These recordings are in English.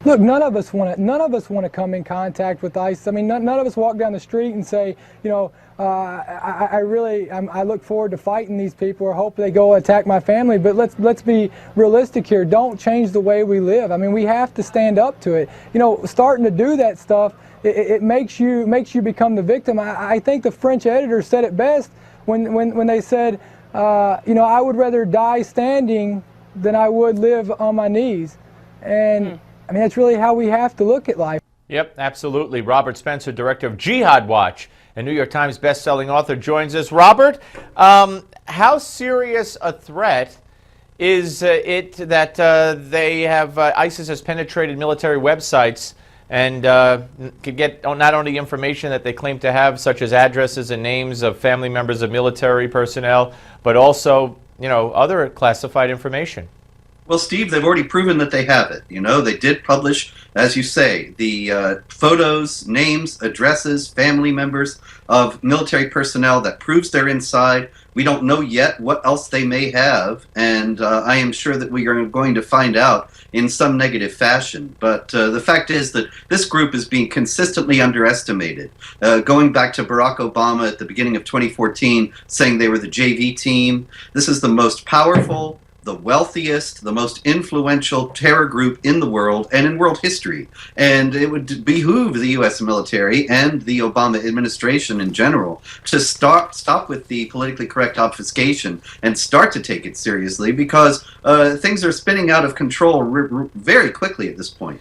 Look, none of us want to come in contact with ICE. I mean, none of us walk down the street and say, you know, I look forward to fighting these people or hope they go attack my family. But let's be realistic here. Don't change the way we live. I mean, we have to stand up to it. You know, starting to do that stuff, it makes you become the victim. I think the French editor said it best when they said, you know, I would rather die standing than I would live on my knees. And I mean, that's really how we have to look at life. Yep, absolutely. Robert Spencer, director of Jihad Watch, a New York Times best-selling author, joins us. Robert, how serious a threat is it that ISIS has penetrated military websites and could get not only information that they claim to have, such as addresses and names of family members of military personnel, but also, you know, other classified information? Well, Steve, they've already proven that they have it. You know, they did publish, as you say, the photos, names, addresses, family members of military personnel. That proves they're inside. We don't know yet what else they may have, and I am sure that we are going to find out in some negative fashion. But the fact is that this group is being consistently underestimated. Going back to Barack Obama at the beginning of 2014, saying they were the JV team, this is the most powerful, the wealthiest, the most influential terror group in the world and in world history. And it would behoove the U.S. military and the Obama administration in general to stop with the politically correct obfuscation and start to take it seriously, because things are spinning out of control very quickly at this point.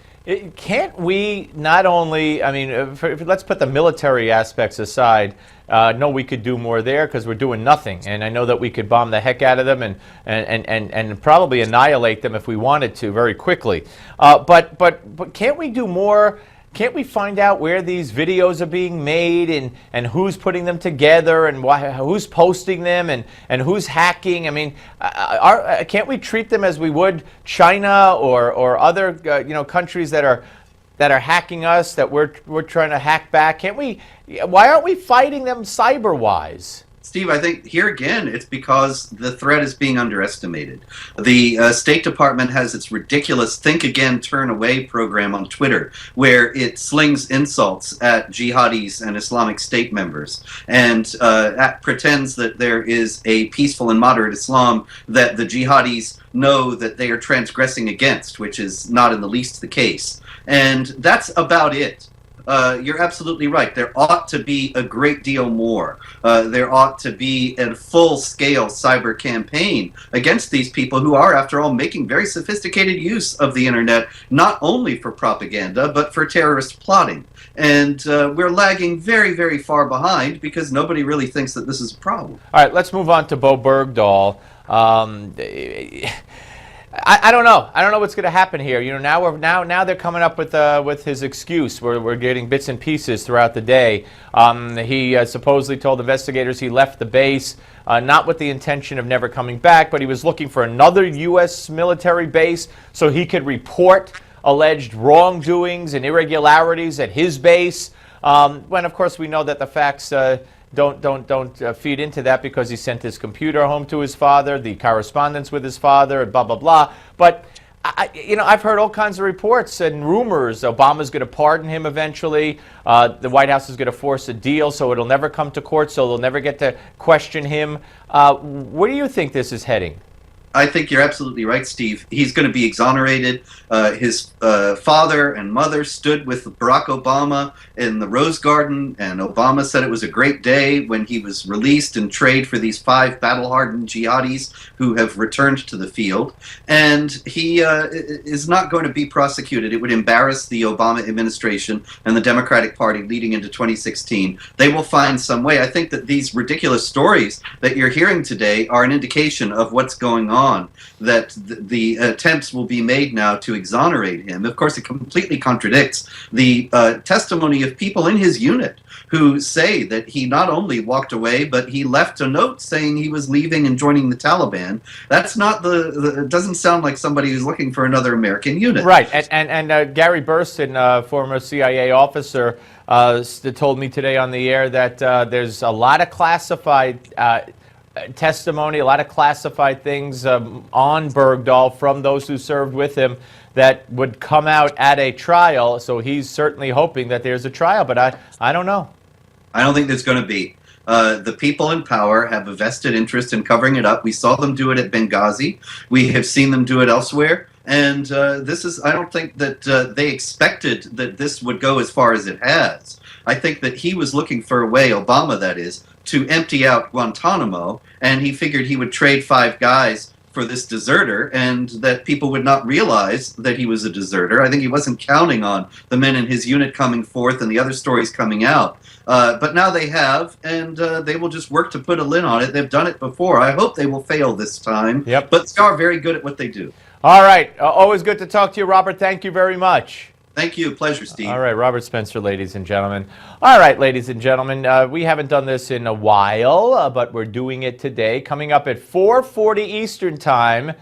Can't we not only, I mean, let's put the military aspects aside. No, we could do more there because we're doing nothing. And I know that we could bomb the heck out of them and probably annihilate them if we wanted to very quickly. But can't we do more? Can't we find out where these videos are being made and who's putting them together and who's posting them and who's hacking? I mean, can't we treat them as we would China or other countries that are hacking us, that we're trying to hack back? Can't we? Why aren't we fighting them cyber-wise? Steve, I think here again, it's because the threat is being underestimated. The State Department has its ridiculous Think Again, Turn Away program on Twitter, where it slings insults at jihadis and Islamic State members, and pretends that there is a peaceful and moderate Islam that the jihadis know that they are transgressing against, which is not in the least the case. And that's about it. You're absolutely right. There ought to be a great deal more. There ought to be a full-scale cyber campaign against these people who are, after all, making very sophisticated use of the internet, not only for propaganda, but for terrorist plotting. And we're lagging very, very far behind because nobody really thinks that this is a problem. All right, let's move on to Bowe Bergdahl. I don't know. I don't know what's going to happen here. You know, now they're coming up with his excuse. We're getting bits and pieces throughout the day. He supposedly told investigators he left the base not with the intention of never coming back, but he was looking for another U.S. military base so he could report alleged wrongdoings and irregularities at his base. When of course we know that the facts don't feed into that, because he sent his computer home to his father, the correspondence with his father, and blah, blah, blah. But, I've heard all kinds of reports and rumors. Obama's going to pardon him eventually. The White House is going to force a deal, so it'll never come to court, so they'll never get to question him. Where do you think this is heading? I think you're absolutely right, Steve. He's going to be exonerated. His father and mother stood with Barack Obama in the Rose Garden, and Obama said it was a great day when he was released in trade for these 5 battle-hardened jihadis who have returned to the field. And he is not going to be prosecuted. It would embarrass the Obama administration and the Democratic Party leading into 2016. They will find some way. I think that these ridiculous stories that you're hearing today are an indication of what's going on, that the attempts will be made now to exonerate him. Of course, it completely contradicts the testimony of people in his unit who say that he not only walked away, but he left a note saying he was leaving and joining the Taliban. That's not it doesn't sound like somebody who's looking for another American unit. Right, and Gary Burston, former CIA officer, told me today on the air that there's a lot of classified testimony, a lot of classified things on Bergdahl from those who served with him that would come out at a trial. So he's certainly hoping that there's a trial, but I don't know. I don't think there's going to be. The people in power have a vested interest in covering it up. We saw them do it at Benghazi. We have seen them do it elsewhere. And I don't think that they expected that this would go as far as it has. I think that he was looking for a way, Obama that is, to empty out Guantanamo, and he figured he would trade 5 guys for this deserter, and that people would not realize that he was a deserter. I think he wasn't counting on the men in his unit coming forth and the other stories coming out. But now they have, and they will just work to put a lid on it. They've done it before. I hope they will fail this time. Yep. But they are very good at what they do. All right. Always good to talk to you, Robert. Thank you very much. Thank you. Pleasure, Steve. All right, Robert Spencer, ladies and gentlemen. All right, ladies and gentlemen, we haven't done this in a while, but we're doing it today. Coming up at 4:40 Eastern Time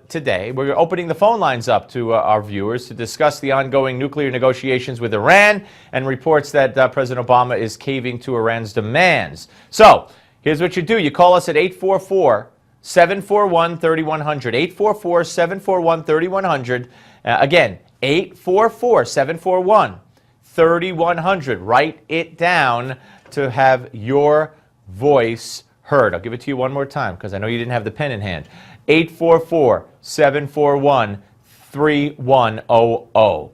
today, we're opening the phone lines up to our viewers to discuss the ongoing nuclear negotiations with Iran and reports that President Obama is caving to Iran's demands. So here's what you do. You call us at 844-741-3100, 844-741-3100. Again, 844-741-3100. Write it down to have your voice heard. I'll give it to you one more time because I know you didn't have the pen in hand. 844-741-3100.